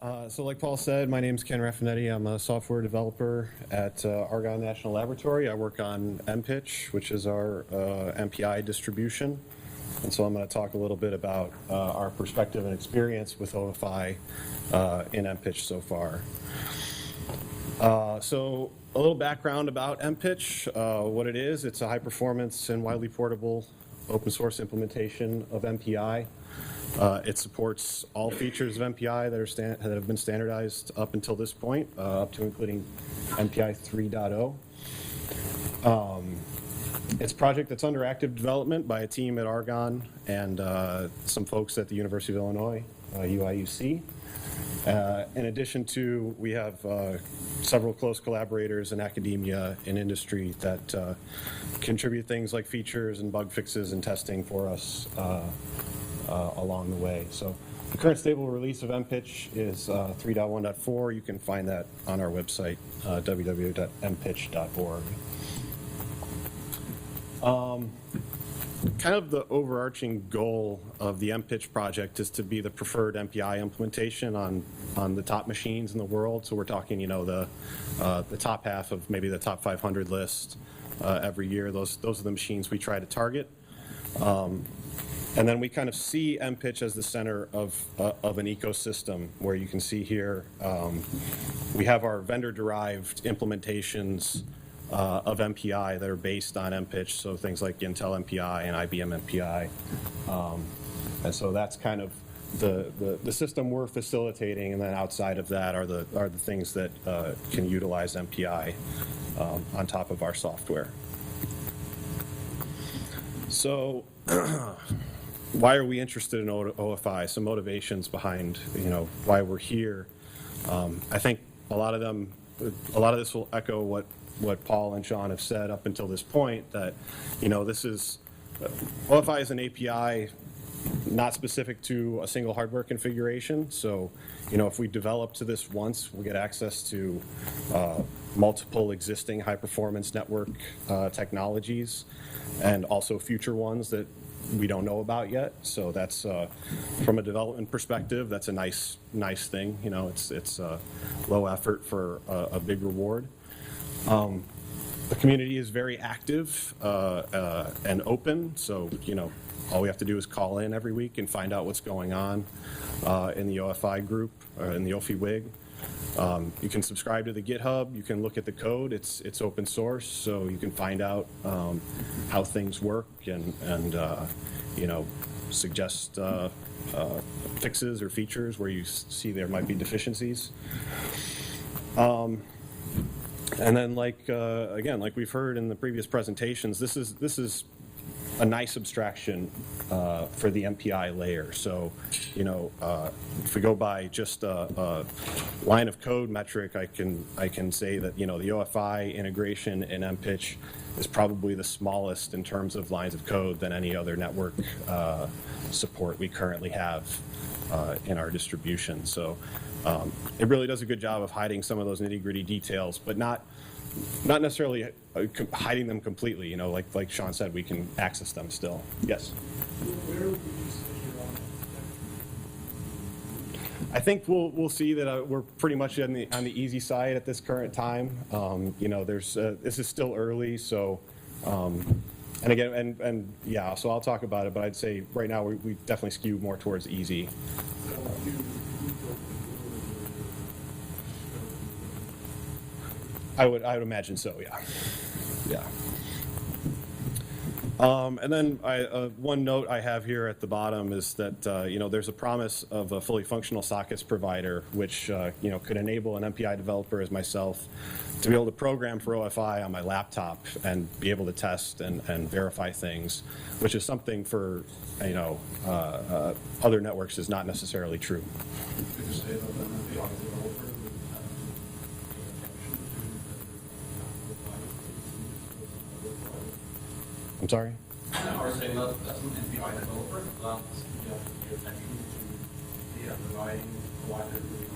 So like Paul said, my name's Ken Raffenetti. I'm a software developer at Argonne National Laboratory. I work on MPICH, which is our MPI distribution. And so I'm going to talk a little bit about our perspective and experience with OFI in MPICH so far. So a little background about MPICH, what it is. It's a high performance and widely portable open source implementation of MPI. It supports all features of MPI that have been standardized up until this point, up to including MPI 3.0. It's a project that's under active development by a team at Argonne and some folks at the University of Illinois, UIUC. In addition to, we have several close collaborators in academia and industry that contribute things like features and bug fixes and testing for us along the way. So the current stable release of MPICH is 3.1.4. You can find that on our website, www.mpitch.org. Kind of the overarching goal of the MPICH project is to be the preferred MPI implementation on the top machines in the world. So we're talking, you know, the top half of maybe the top 500 list every year. Those are the machines we try to target. And then we kind of see MPICH as the center of an ecosystem where you can see here we have our vendor-derived implementations of MPI that are based on MPICH, so things like Intel MPI and IBM MPI. And so that's kind of the system we're facilitating, and then outside of that are the things that can utilize MPI on top of our software. So why are we interested in OFI? Some motivations behind, you know, why we're here. I think a lot of this will echo what Paul and Sean have said up until this point, that, you know, this is, OFI is an API not specific to a single hardware configuration. So, you know, if we develop to this once, we'll get access to multiple existing high-performance network technologies, and also future ones that we don't know about yet. So that's from a development perspective, that's a nice thing. You know, it's low effort for a big reward. The community is very active and open. So, you know, all we have to do is call in every week and find out what's going on in the OFI group or in the OFI WIG. You can subscribe to the GitHub. You can look at the code. It's open source, so you can find out how things work and you know, suggest fixes or features where you see there might be deficiencies. And then, like again, like we've heard in the previous presentations, this is a nice abstraction for the MPI layer. So, you know, if we go by just a line of code metric, I can say that, you know, the OFI integration in MPICH is probably the smallest in terms of lines of code than any other network support we currently have in our distribution. So it really does a good job of hiding some of those nitty-gritty details, but not necessarily hiding them completely. You know, like Sean said, we can access them still. Yes? Where would you say you're on? I think we'll see that we're pretty much on the easy side at this current time. You know, this is still early, so and again, and yeah, so I'll talk about it, but I'd say right now we definitely skew more towards easy. I would imagine so, yeah. Yeah. And then one note I have here at the bottom is that you know, there's a promise of a fully functional sockets provider, which you know, could enable an MPI developer as myself to be able to program for OFI on my laptop and be able to test and verify things, which is something for, you know, other networks is not necessarily true. Could you say that an MPI developer would I'm sorry? Are saying that as an MPI developer, that you have to pay attention to the underlying provider doing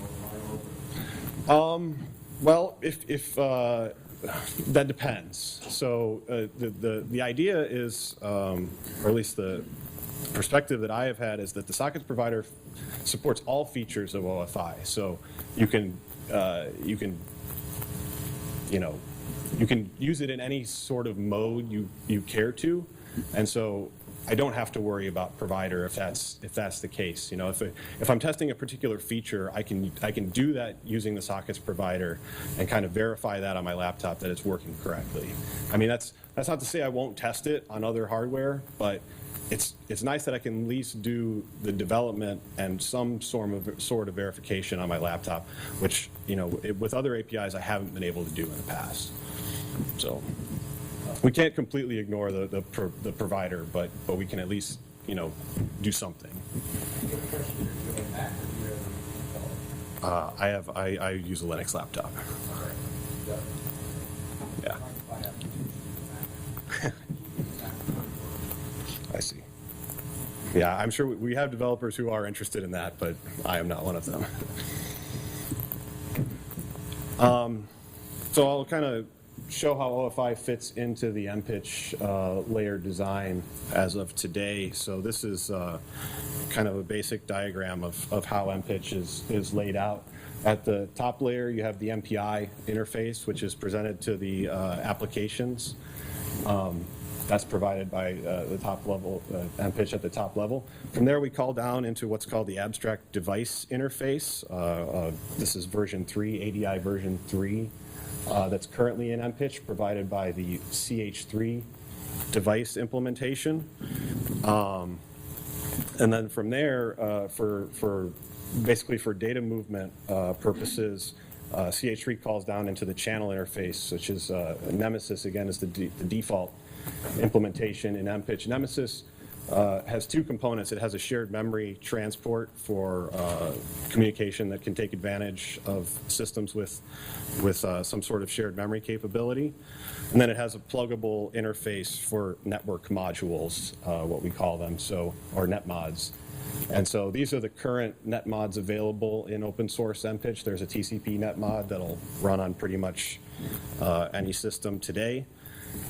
OFI? Well, if that depends. So the idea is, or at least the perspective that I have had is that the sockets provider supports all features of OFI. So you can use it in any sort of mode you care to, and so I don't have to worry about provider if that's the case. If I'm testing a particular feature, I can do that using the sockets provider and kind of verify that on my laptop that it's working correctly. I mean, that's not to say I won't test it on other hardware, but it's nice that I can at least do the development and some sort of verification on my laptop, which with other APIs I haven't been able to do in the past. So we can't completely ignore the provider, but we can at least do something. I use a Linux laptop. Yeah. I see. Yeah, I'm sure we have developers who are interested in that, but I am not one of them. So I'll kind of show how OFI fits into the MPICH layer design as of today. So this is kind of a basic diagram of how MPICH is laid out. At the top layer, you have the MPI interface, which is presented to the applications. That's provided by the top level, MPICH at the top level. From there, we call down into what's called the abstract device interface. This is version 3, ADI version 3, that's currently in MPICH, provided by the CH3 device implementation. And then from there, basically for data movement purposes, CH3 calls down into the channel interface, which is Nemesis, again, is the default implementation in MPICH. Nemesis has two components. It has a shared memory transport for communication that can take advantage of systems with some sort of shared memory capability. And then it has a pluggable interface for network modules, what we call them, or netmods. And so these are the current netmods available in open source MPICH. There's a TCP netmod that'll run on pretty much any system today.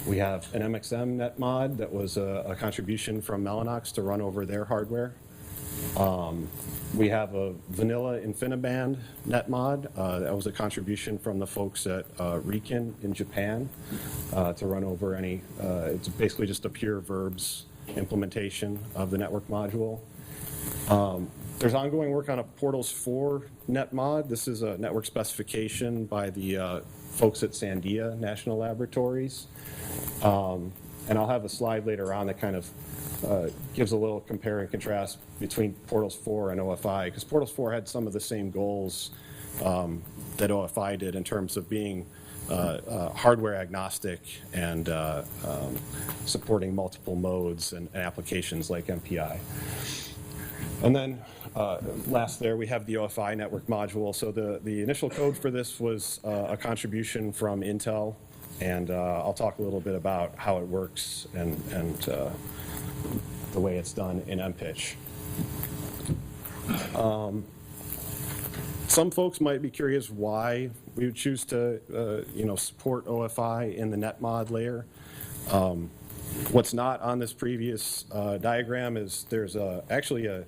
We have an MXM netmod that was a contribution from Mellanox to run over their hardware. We have a vanilla InfiniBand netmod. That was a contribution from the folks at Riken in Japan to run over any, it's basically just a pure verbs implementation of the network module. There's ongoing work on a Portals 4 netmod. This is a network specification by the folks at Sandia National Laboratories. And I'll have a slide later on that kind of gives a little compare and contrast between Portals 4 and OFI, because Portals 4 had some of the same goals that OFI did in terms of being hardware agnostic and supporting multiple modes and applications like MPI. And then last there, we have the OFI network module. So the initial code for this was a contribution from Intel, and I'll talk a little bit about how it works and the way it's done in MPICH. Some folks might be curious why we would choose to support OFI in the netmod layer. What's not on this previous diagram is there's actually a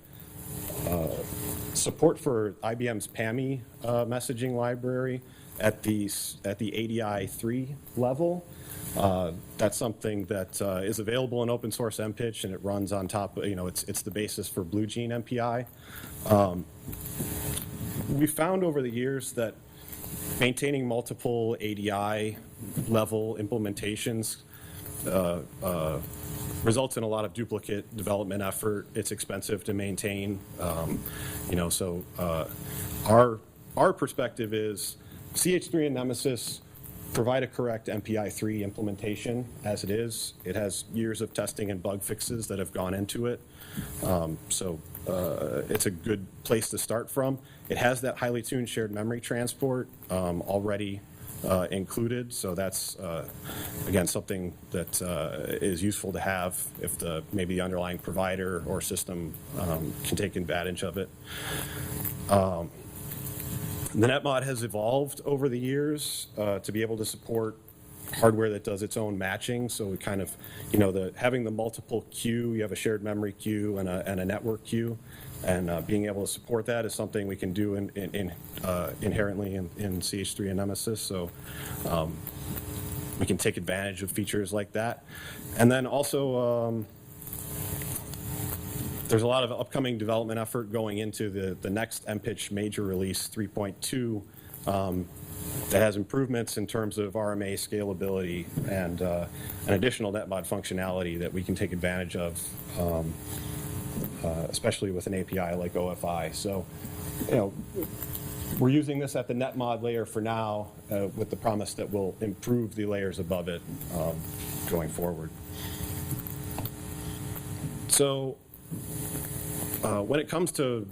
support for IBM's PAMI messaging library at the ADI 3 level. That's something that is available in open source MPICH, and it runs on top of, it's the basis for Blue Gene MPI. We found over the years that maintaining multiple ADI level implementations results in a lot of duplicate development effort. It's expensive to maintain. So our perspective is CH3 and Nemesis provide a correct MPI3 implementation as it is. It has years of testing and bug fixes that have gone into it. It's a good place to start from. It has that highly tuned shared memory transport already included, so that's again something that is useful to have if maybe the underlying provider or system can take advantage of it. The netmod has evolved over the years to be able to support hardware that does its own matching. So we kind of, you know, having the multiple queue, you have a shared memory queue and a network queue, and being able to support that is something we can do inherently in CH3 and Nemesis. So we can take advantage of features like that. And then also, there's a lot of upcoming development effort going into the next MPICH major release 3.2 that has improvements in terms of RMA scalability and an additional netmod functionality that we can take advantage of, especially with an API like OFI. So, you know, we're using this at the netmod layer for now with the promise that we'll improve the layers above it going forward. So when it comes to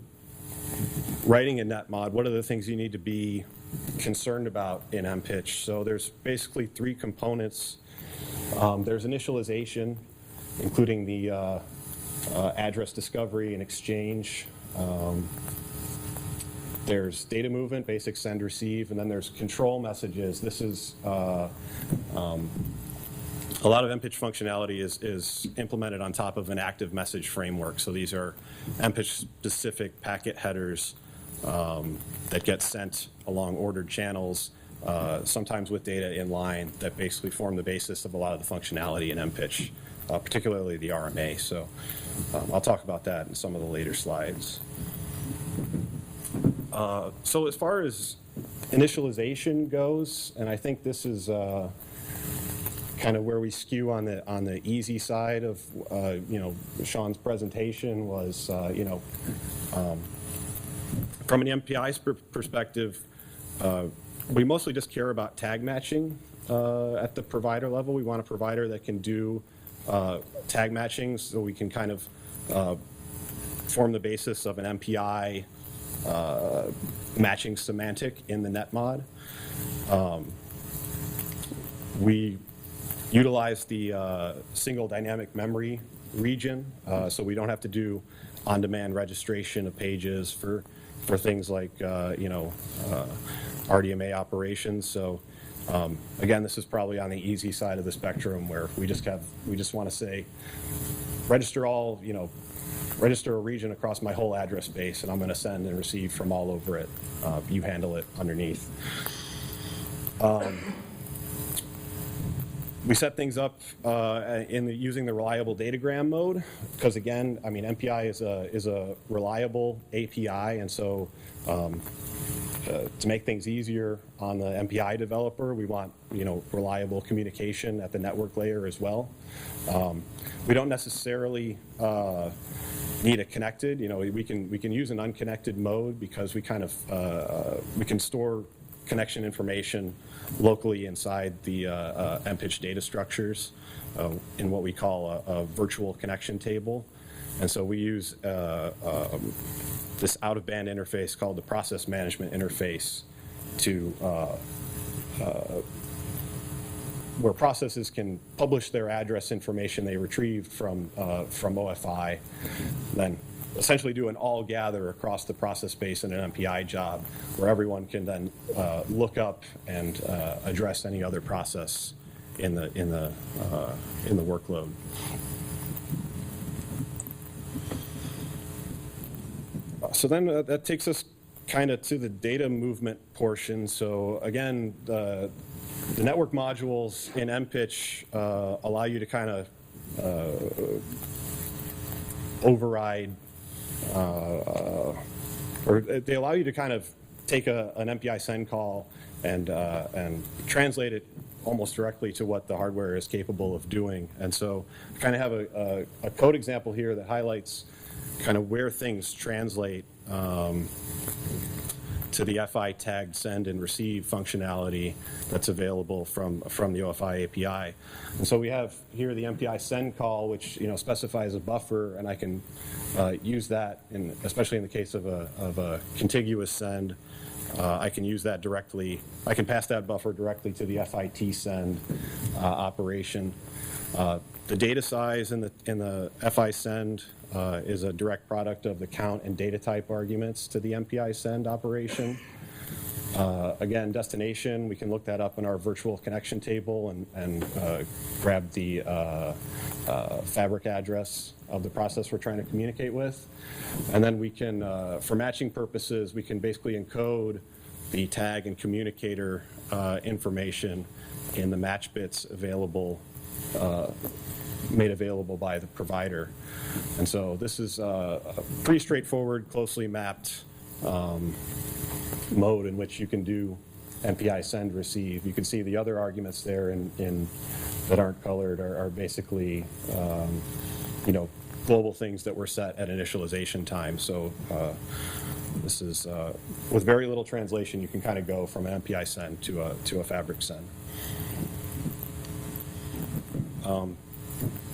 writing a netmod, what are the things you need to be concerned about in MPICH? So there's basically three components. There's initialization, including the address discovery and exchange. There's data movement, basic send receive, and then there's control messages. This is a lot of MPICH functionality is implemented on top of an active message framework. So these are MPICH-specific packet headers that get sent along ordered channels, sometimes with data in line, that basically form the basis of a lot of the functionality in MPICH, particularly the RMA. So I'll talk about that in some of the later slides. So as far as initialization goes, and I think this is kind of where we skew on the easy side of you know, Sean's presentation was you know, from an MPI's perspective, we mostly just care about tag matching at the provider level. We want a provider that can do tag matching, so we can kind of form the basis of an MPI matching semantic in the netmod. We utilize the single dynamic memory region, so we don't have to do on-demand registration of pages for things like you know, RDMA operations. So again, this is probably on the easy side of the spectrum, where we just want to say register all, you know, register a region across my whole address space, and I'm going to send and receive from all over it. You handle it underneath. We set things up using the reliable datagram mode, because again, I mean, MPI is a reliable API, and so to make things easier on the MPI developer, we want, you know, reliable communication at the network layer as well. We don't necessarily need it connected. You know, we can use an unconnected mode, because we kind of we can store connection information locally inside the MPICH data structures in what we call a virtual connection table. And so we use this out-of-band interface called the process management interface to where processes can publish their address information they retrieved from OFI, then essentially do an all gather across the process space in an MPI job, where everyone can then look up and address any other process in the workload. So then that takes us kind of to the data movement portion. So again, the network modules in MPICH allow you to kind of override, or they allow you to kind of take an MPI send call and translate it almost directly to what the hardware is capable of doing. And so I kind of have a code example here that highlights kind of where things translate to the FI tagged send and receive functionality that's available from the OFI API. And so we have here the MPI send call, which, you know, specifies a buffer, and I can use that, especially in the case of a contiguous send. I can use that directly. I can pass that buffer directly to the FIT send operation. The data size in the FI send is a direct product of the count and data type arguments to the MPI send operation. Again, destination, we can look that up in our virtual connection table and grab the fabric address of the process we're trying to communicate with. And then we can, for matching purposes, we can basically encode the tag and communicator information in the match bits available, made available by the provider. And so this is a pretty straightforward, closely mapped mode in which you can do MPI send receive. You can see the other arguments there in that aren't colored are basically global things that were set at initialization time. So this is with very little translation, you can kind of go from an MPI send to a fabric send.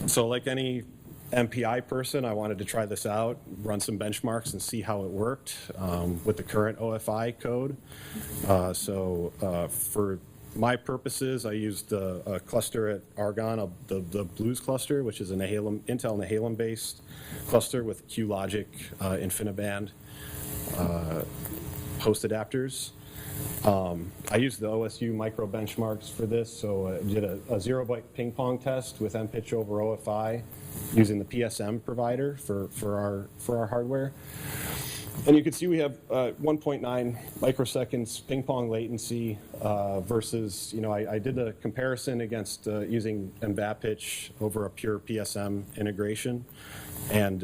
So like any MPI person, I wanted to try this out, run some benchmarks and see how it worked with the current OFI code. For my purposes, I used a cluster at Argonne, the Blues cluster, which is an Intel Nehalem-based cluster with QLogic InfiniBand host adapters. I used the OSU micro benchmarks for this, so I did a 0-byte ping pong test with MPICH over OFI using the PSM provider for our hardware. And you can see we have 1.9 microseconds ping pong latency versus, I did a comparison against using MPICH over a pure PSM integration. And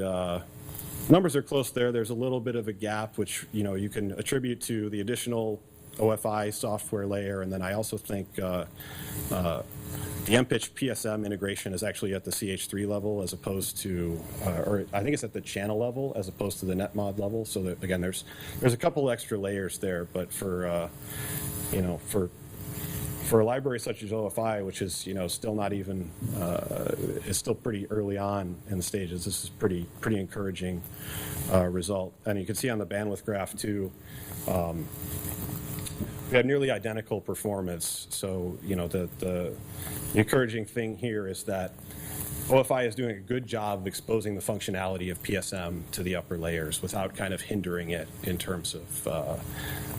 numbers are close there. There's a little bit of a gap, which, you can attribute to the additional OFI software layer. And then I also think the MPICH PSM integration is actually at the CH3 level as opposed to, or I think it's at the channel level as opposed to the netmod level. So that, again, there's a couple extra layers there, but for a library such as OFI, which is still not even is still pretty early on in the stages, this is pretty encouraging result. And you can see on the bandwidth graph too. We have nearly identical performance. So, the encouraging thing here is that OFI is doing a good job of exposing the functionality of PSM to the upper layers without kind of hindering it in terms of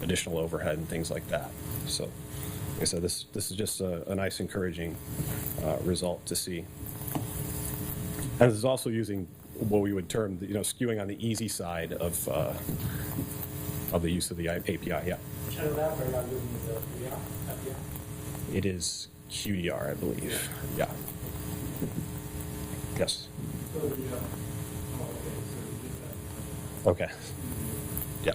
additional overhead and things like that. So, like I said, this is just a nice, encouraging result to see. And this is also using what we would term, skewing on the easy side of the use of the API. Yeah. It is QDR, I believe. Yeah. Yes. Okay. Yeah.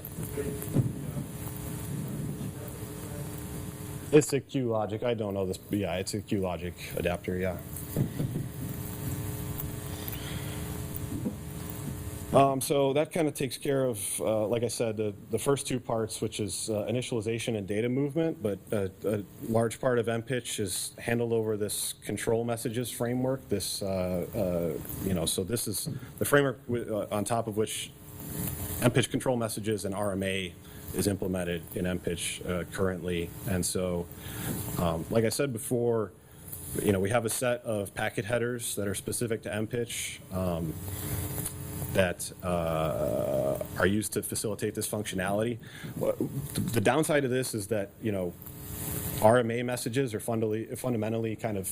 It's a QLogic. I don't know this, but yeah, it's a QLogic adapter. Yeah. So that kind of takes care of, like I said, the first two parts, which is initialization and data movement, but a large part of MPICH is handled over this control messages framework. This, so this is the framework on top of which MPICH control messages and RMA is implemented in MPICH currently. And so, like I said before, we have a set of packet headers that are specific to MPICH. That are used to facilitate this functionality. The downside of this is that, RMA messages are fundamentally kind of,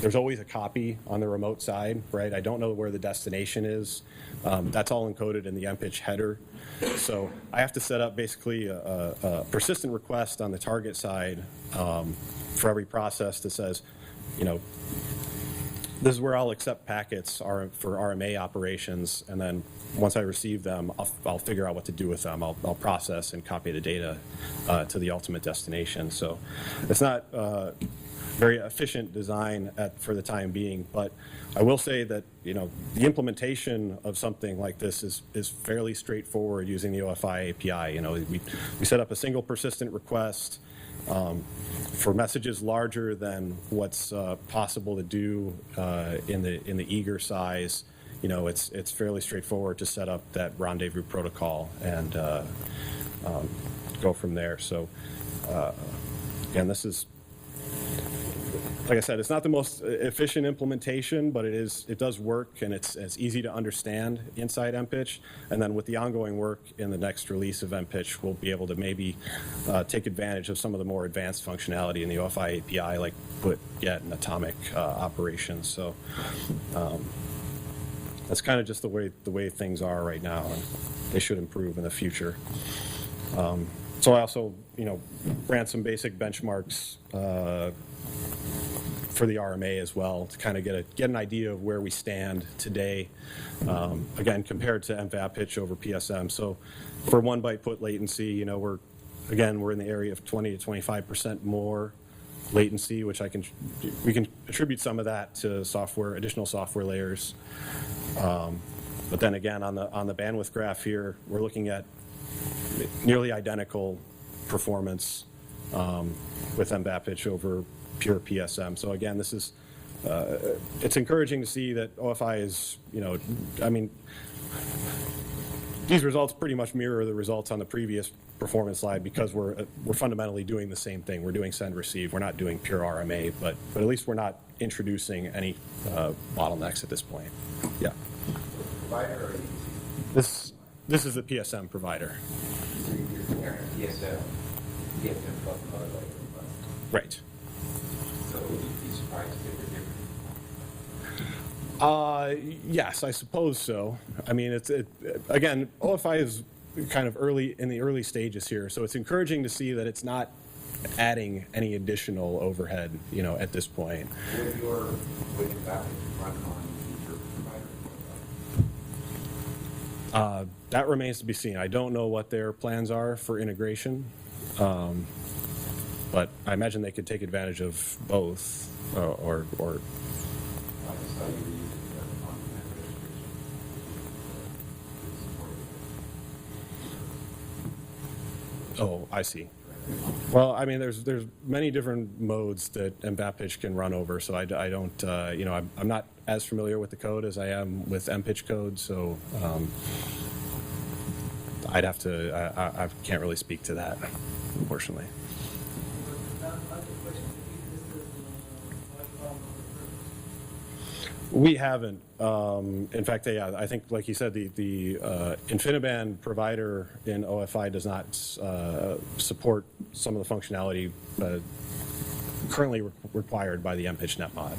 there's always a copy on the remote side, right? I don't know where the destination is. That's all encoded in the MPICH header. So I have to set up basically a persistent request on the target side for every process that says, this is where I'll accept packets for RMA operations, and then once I receive them, I'll figure out what to do with them. I'll process and copy the data to the ultimate destination. So it's not very efficient design for the time being, but I will say that the implementation of something like this is fairly straightforward using the OFI API. We set up a single persistent request. For messages larger than what's possible to do in the eager size, it's fairly straightforward to set up that rendezvous protocol and go from there. So again, this is like I said, it's not the most efficient implementation, but it does work, and it's easy to understand inside MPICH. And then with the ongoing work in the next release of MPICH, we'll be able to maybe take advantage of some of the more advanced functionality in the OFI API, like put, get, and atomic operations. So that's kind of just the way things are right now, and they should improve in the future. So I also, ran some basic benchmarks for the RMA as well to kind of get an idea of where we stand today, again, compared to MPICH over PSM. So for 1 byte put latency, we're in the area of 20 to 25% more latency, which we can attribute some of that to additional software layers. But then again, on the bandwidth graph here, we're looking at nearly identical performance with MPICH over pure PSM. So again, this is it's encouraging to see that OFI is, these results pretty much mirror the results on the previous performance slide, because we're fundamentally doing the same thing. We're doing send receive. We're not doing pure RMA, but at least we're not introducing any bottlenecks at this point. Yeah. Provider or This is the PSM provider. so you're comparing PSM plus another layer, Right. so would you be surprised if they're different? Yes, I suppose so. I mean, again, OFI is kind of in the early stages here, so it's encouraging to see that it's not adding any additional overhead, at this point. Would your package run on your provider? That remains to be seen. I don't know what their plans are for integration, but I imagine they could take advantage of both, or I just thought you were using the on-demand registration. oh, I see. Well, I mean, there's many different modes that MPICH can run over, so I don't, I'm not as familiar with the code as I am with MPICH code, so I'd have to, I can't really speak to that, unfortunately. We haven't. In fact, I think, like you said, the InfiniBand provider in OFI does not support some of the functionality currently required by the MPICH netmod.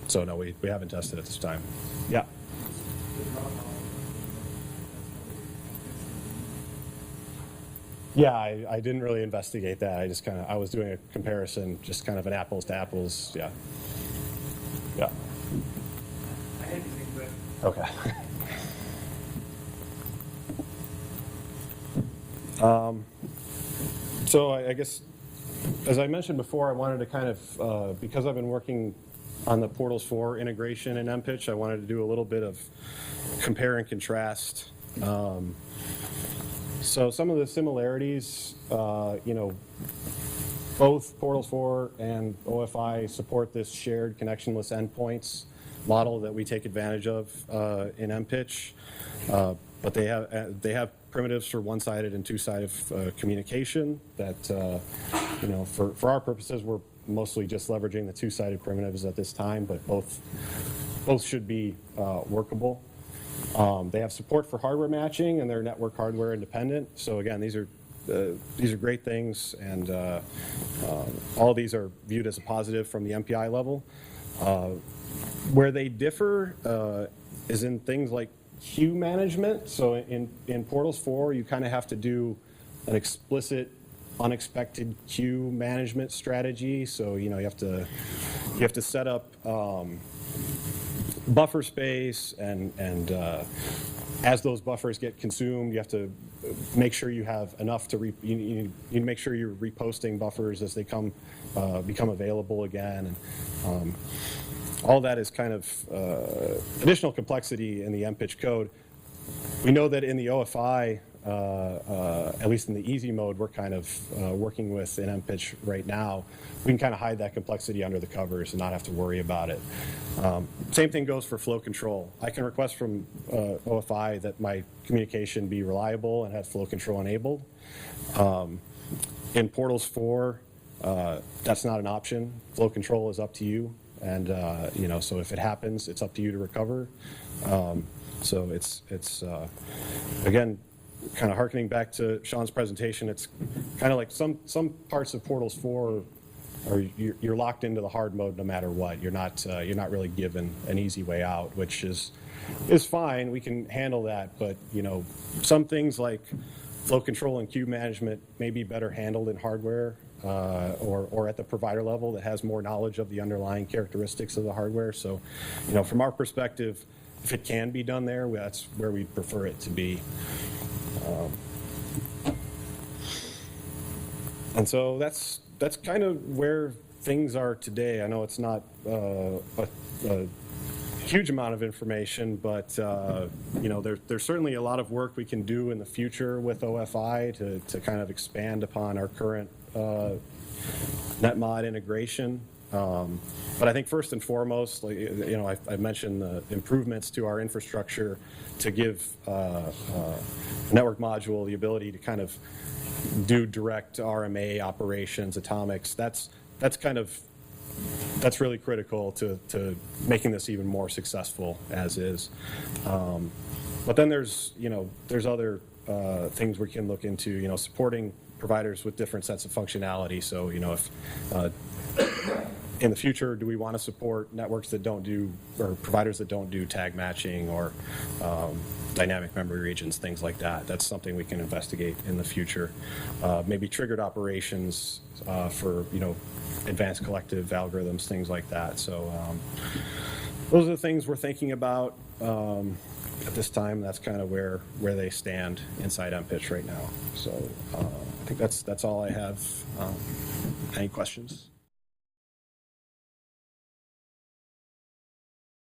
So no, we haven't tested at this time. Yeah. Yeah, I didn't really investigate that. I was doing a comparison, just kind of an apples to apples. Yeah. Yeah. I had to think about Okay. So I guess, as I mentioned before, I wanted to kind of, because I've been working on the Portals 4 integration in MPICH, I wanted to do a little bit of compare and contrast. So some of the similarities, both Portals 4 and OFI support this shared connectionless endpoints model that we take advantage of in MPICH, but they have primitives for one-sided and two-sided communication that, for our purposes, we're mostly just leveraging the two-sided primitives at this time, but both should be workable. They have support for hardware matching, and they're network hardware independent. So again, these are great things, and all of these are viewed as a positive from the MPI level. Where they differ is in things like queue management. So in Portals 4, you kind of have to do an explicit unexpected queue management strategy. So you have to set up buffer space, and as those buffers get consumed, you have to make sure you have enough to you need to make sure you're reposting buffers as they become available again, and all that is kind of additional complexity in the MPICH code. We know that in the OFI, at least in the easy mode, we're kind of working with in MPICH right now. We can kind of hide that complexity under the covers and not have to worry about it. Same thing goes for flow control. I can request from OFI that my communication be reliable and have flow control enabled. In Portals 4, that's not an option. Flow control is up to you. And, so if it happens, it's up to you to recover. So it's again, kind of hearkening back to Sean's presentation, it's kind of like some parts of Portals 4 are you're locked into the hard mode no matter what. You're not really given an easy way out, which is fine. We can handle that, but some things like flow control and queue management may be better handled in hardware or at the provider level that has more knowledge of the underlying characteristics of the hardware. So, from our perspective, if it can be done there, that's where we'd prefer it to be. And so that's kind of where things are today. I know it's not a huge amount of information, but there's certainly a lot of work we can do in the future with OFI to kind of expand upon our current NetMod integration. But I think first and foremost, I mentioned the improvements to our infrastructure to give network module the ability to kind of do direct RMA operations, atomics. That's really critical to making this even more successful as is. But then there's other things we can look into, supporting providers with different sets of functionality. So, if in the future, do we want to support networks that don't do, or providers that don't do tag matching or dynamic memory regions, things like that? That's something we can investigate in the future. Maybe triggered operations for, advanced collective algorithms, things like that. So those are the things we're thinking about at this time. That's kind of where they stand inside MPICH right now. So I think that's all I have. Any questions?